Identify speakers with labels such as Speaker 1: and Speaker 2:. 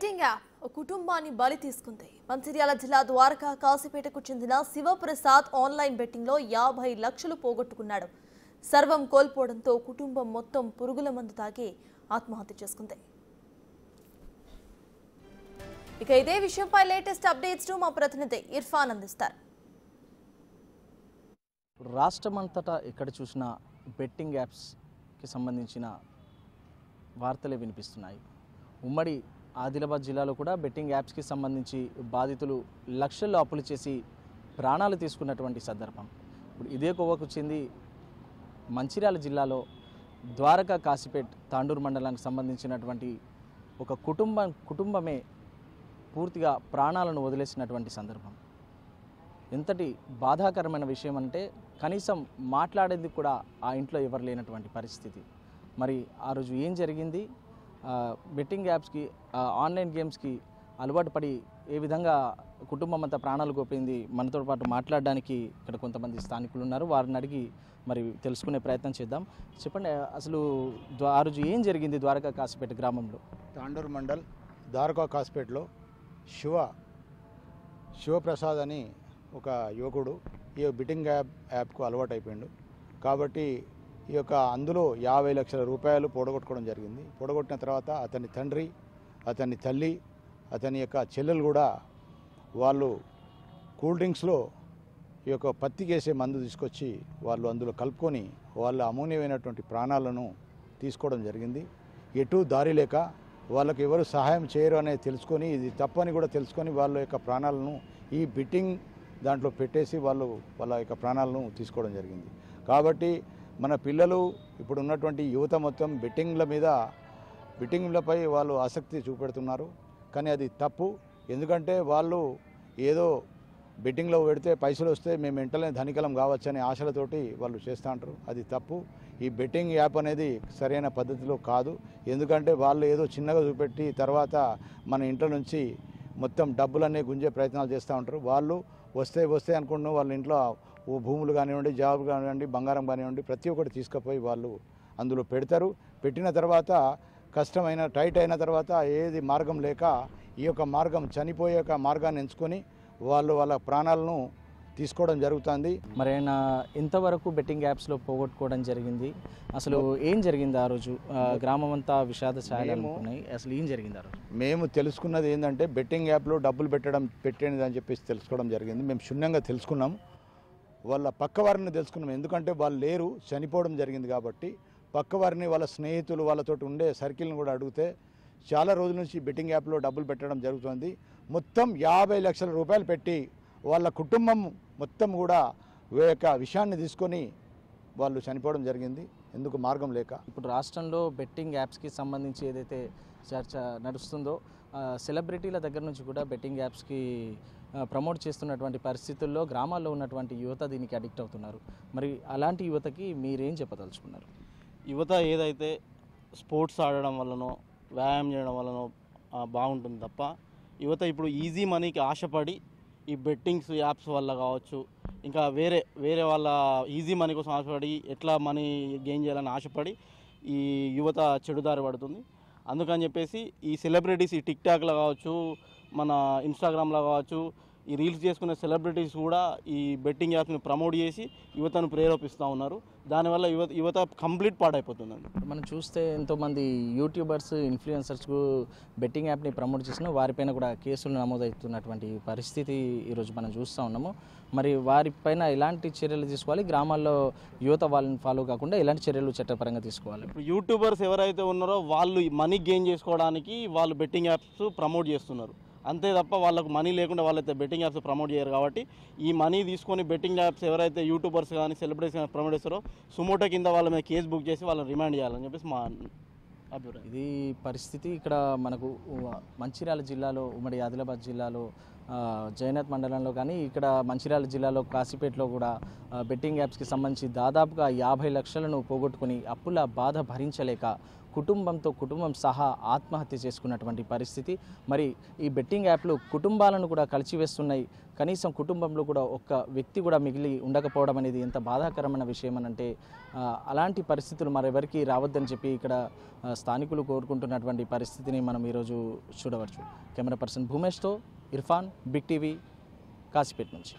Speaker 1: Betting app ఒక కుటుంబాన్ని బలి తీసుకుంది. మంచిర్యాల జిల్లా ద్వారకా కాశీపేటకు చెందిన శివప్రసాద్ ఆన్లైన్ బెట్టింగ్ లో 50 లక్షలు పోగొట్టుకున్నాడు. సర్వం కోల్పోవడంతో కుటుంబం మొత్తం పురుగుల మందు తాగి ఆత్మహత్య చేసుకుంది. ఇక ఇదే విషయంపై లేటెస్ట్ అప్డేట్స్ మా ప్రతినిధి ఇర్ఫాన్ అందిస్తారు.
Speaker 2: రాష్ట్రమంతటా ఎక్కడ చూసినా బెట్టింగ్ యాప్స్కి సంబంధించిన వార్తలే వినిపిస్తున్నాయి. ఉమ్మడి ఆదిలాబాద్ జిల్లాలో కూడా బెట్టింగ్ యాప్స్కి సంబంధించి బాధితులు లక్షల్లో అప్పులు చేసి ప్రాణాలు తీసుకున్నటువంటి సందర్భం. ఇప్పుడు ఇదే కోవకు చెంది మంచిర్యాల జిల్లాలో ద్వారకా కాశీపేట్ తాండూరు మండలానికి సంబంధించినటువంటి ఒక కుటుంబమే పూర్తిగా ప్రాణాలను వదిలేసినటువంటి సందర్భం. ఎంతటి బాధాకరమైన విషయం అంటే కనీసం మాట్లాడేందుకు కూడా ఆ ఇంట్లో ఎవరు లేనటువంటి పరిస్థితి. మరి ఆ రోజు ఏం జరిగింది, బెట్టింగ్ యాప్స్కి ఆన్లైన్ గేమ్స్కి అలవాటు పడి ఏ విధంగా కుటుంబం అంతా ప్రాణాలు కోపింది, మనతో పాటు మాట్లాడడానికి ఇక్కడ కొంతమంది స్థానికులు ఉన్నారు. వారిని అడిగి మరి తెలుసుకునే ప్రయత్నం చేద్దాం. చెప్పండి, అసలు ఆ రోజు ఏం జరిగింది ద్వారకా కాశీపేట గ్రామంలో?
Speaker 3: తాండూరు మండల్ ద్వారకా కాశీపేటలో శివప్రసాద్ అని ఒక యువకుడు ఈ బెట్టింగ్ యాప్కు అలవాటు అయిపోయాడు. కాబట్టి ఈ యొక్క అందులో 50 లక్షల రూపాయలు పోడగొట్టుకోవడం జరిగింది. పోడగొట్టిన తర్వాత అతని తండ్రి, అతని తల్లి, అతని యొక్క చెల్లెలు కూడా వాళ్ళు కూల్ డ్రింక్స్లో ఈ యొక్క పత్తికేసే మందు తీసుకొచ్చి వాళ్ళు అందులో కలుపుకొని వాళ్ళ అమూల్యమైనటువంటి ప్రాణాలను తీసుకోవడం జరిగింది. ఎటు దారి లేక వాళ్ళకి ఎవరు సహాయం చేయరు అనేది తెలుసుకొని, ఇది తప్పని కూడా తెలుసుకొని వాళ్ళ యొక్క ప్రాణాలను ఈ బెట్టింగ్ దాంట్లో పెట్టేసి వాళ్ళ యొక్క ప్రాణాలను తీసుకోవడం జరిగింది. కాబట్టి మన పిల్లలు ఇప్పుడు ఉన్నటువంటి యువత మొత్తం బెట్టింగ్లపై వాళ్ళు ఆసక్తి చూపెడుతున్నారు. కానీ అది తప్పు. ఎందుకంటే వాళ్ళు ఏదో బెట్టింగ్లో పెడితే పైసలు వస్తే మేము వెంటనే ధనికలం కావచ్చనే ఆశలతోటి వాళ్ళు చేస్తూ ఉంటారు. అది తప్పు. ఈ బెట్టింగ్ యాప్ అనేది సరైన పద్ధతిలో కాదు. ఎందుకంటే వాళ్ళు ఏదో చిన్నగా చూపెట్టి తర్వాత మన ఇంట్లో నుంచి మొత్తం డబ్బులన్నీ గుంజే ప్రయత్నాలు చేస్తూ ఉంటారు. వాళ్ళు వస్తే అనుకుంటున్నాం వాళ్ళ ఇంట్లో భూములు కానివ్వండి, జాబ్ కానివ్వండి, బంగారం కానివ్వండి, ప్రతి ఒక్కటి తీసుకుపోయి వాళ్ళు అందులో పెడతారు. పెట్టిన తర్వాత కష్టమైన టైట్ అయిన తర్వాత ఏది మార్గం లేక ఈ యొక్క మార్గం చనిపోయే మార్గాన్ని ఎంచుకొని వాళ్ళ ప్రాణాలను తీసుకోవడం జరుగుతుంది.
Speaker 2: మరి ఆయన ఎంతవరకు బెట్టింగ్ యాప్స్లో పోగొట్టుకోవడం జరిగింది? అసలు ఏం జరిగింది ఆ రోజు? గ్రామం అంతా విషాద ఛాయలు అనుకున్నాయి. అసలు ఏం జరిగింది ఆ రోజు?
Speaker 3: మేము తెలుసుకున్నది ఏంటంటే బెట్టింగ్ యాప్లో డబ్బులు పెట్టేది అని చెప్పేసి తెలుసుకోవడం జరిగింది. మేము క్షుణ్ణంగా తెలుసుకున్నాం. వాళ్ళ పక్కవారిని తెలుసుకున్నాం. ఎందుకంటే వాళ్ళు లేరు, చనిపోవడం జరిగింది. కాబట్టి పక్కవారిని, వాళ్ళ స్నేహితులు, వాళ్ళతో ఉండే సర్కిల్ని కూడా అడిగితే చాలా రోజుల నుంచి బెట్టింగ్ యాప్లో డబ్బులు పెట్టడం జరుగుతుంది. మొత్తం 50 లక్షల రూపాయలు పెట్టి వాళ్ళ కుటుంబం మొత్తం కూడా యొక్క విషయాన్ని తీసుకొని వాళ్ళు చనిపోవడం జరిగింది. ఎందుకు మార్గం లేక.
Speaker 2: ఇప్పుడు రాష్ట్రంలో బెట్టింగ్ యాప్స్కి సంబంధించి ఏదైతే చర్చ నడుస్తుందో, సెలబ్రిటీల దగ్గర నుంచి కూడా బెట్టింగ్ యాప్స్కి ప్రమోట్ చేస్తున్నటువంటి పరిస్థితుల్లో గ్రామాల్లో ఉన్నటువంటి యువత దీనికి అడిక్ట్ అవుతున్నారు. మరి అలాంటి యువతకి మీరేం చెప్పదలుచుకున్నారు?
Speaker 4: యువత ఏదైతే స్పోర్ట్స్ ఆడడం వల్లనో, వ్యాయామం చేయడం వల్లనో బాగుంటుంది తప్ప, యువత ఇప్పుడు ఈజీ మనీకి ఆశపడి ఈ బెట్టింగ్స్ యాప్స్ వల్ల కావచ్చు, ఇంకా వేరే వాళ్ళ ఈజీ మనీ కోసం ఆశపడి ఎట్లా మనీ గెయిన్ చేయాలని ఆశపడి ఈ యువత చెడుదారి పడుతుంది. అందుకని చెప్పేసి ఈ సెలబ్రిటీస్, ఈ టిక్ టాక్లో కావచ్చు, మన ఇన్స్టాగ్రామ్లో కావచ్చు, ఈ రీల్స్ చేసుకునే సెలబ్రిటీస్ కూడా ఈ బెట్టింగ్ యాప్స్ని ప్రమోట్ చేసి యువతను ప్రేరేపిస్తూ ఉన్నారు. దానివల్ల యువత కంప్లీట్ పాడైపోతుందండి.
Speaker 2: మనం చూస్తే ఎంతోమంది యూట్యూబర్స్, ఇన్ఫ్లుయెన్సర్స్కు బెట్టింగ్ యాప్ని ప్రమోట్ చేసిన వారిపైన కూడా కేసులు నమోదవుతున్నటువంటి పరిస్థితి ఈరోజు మనం చూస్తూ ఉన్నాము. మరి వారిపైన ఎలాంటి చర్యలు తీసుకోవాలి? గ్రామాల్లో యువత వాళ్ళని ఫాలో కాకుండా ఎలాంటి చర్యలు చట్టపరంగా తీసుకోవాలి?
Speaker 4: ఇప్పుడు యూట్యూబర్స్ ఎవరైతే ఉన్నారో వాళ్ళు మనీ గెయిన్ చేసుకోవడానికి వాళ్ళు బెట్టింగ్ యాప్స్ ప్రమోట్ చేస్తున్నారు. అంతే తప్ప వాళ్ళకు మనీ లేకుండా వాళ్ళైతే బెట్టింగ్ యాప్స్ ప్రమోట్ చేయరు. కాబట్టి ఈ మనీ తీసుకొని బెట్టింగ్ యాప్స్ ఎవరైతే యూట్యూబర్స్ కానీ సెలబ్రిటీస్ కానీ ప్రమోట్ చేస్తారో సుమోటో కింద వాళ్ళ మీద కేసు బుక్ చేసి వాళ్ళని రిమాండ్ చేయాలని చెప్పేసి మా అభిప్రాయం.
Speaker 2: ఇది పరిస్థితి ఇక్కడ మనకు మంచిర్యాల జిల్లాలో, ఉమ్మడి ఆదిలాబాద్ జిల్లాలో జైనత్ మండలంలో కానీ ఇక్కడ మంచిర్యాల జిల్లాలో కాశీపేటలో కూడా బెట్టింగ్ యాప్స్కి సంబంధించి దాదాపుగా 50 లక్షలను పోగొట్టుకుని అప్పుల బాధ భరించలేక కుటుంబం సహా ఆత్మహత్య చేసుకున్నటువంటి పరిస్థితి. మరి ఈ బెట్టింగ్ యాప్లు కుటుంబాలను కూడా కలిచివేస్తున్నాయి. కనీసం కుటుంబంలో కూడా ఒక్క వ్యక్తి కూడా మిగిలి ఉండకపోవడం అనేది ఎంత బాధాకరమైన విషయం అనంటే అలాంటి పరిస్థితులు మరెవరికి రావద్దని చెప్పి ఇక్కడ స్థానికులు కోరుకుంటున్నటువంటి పరిస్థితిని మనం ఈరోజు చూడవచ్చు. కెమెరా పర్సన్ భూమేష్తో ఇర్ఫాన్, బిగ్ టీవీ, కాశీపేట నుంచి.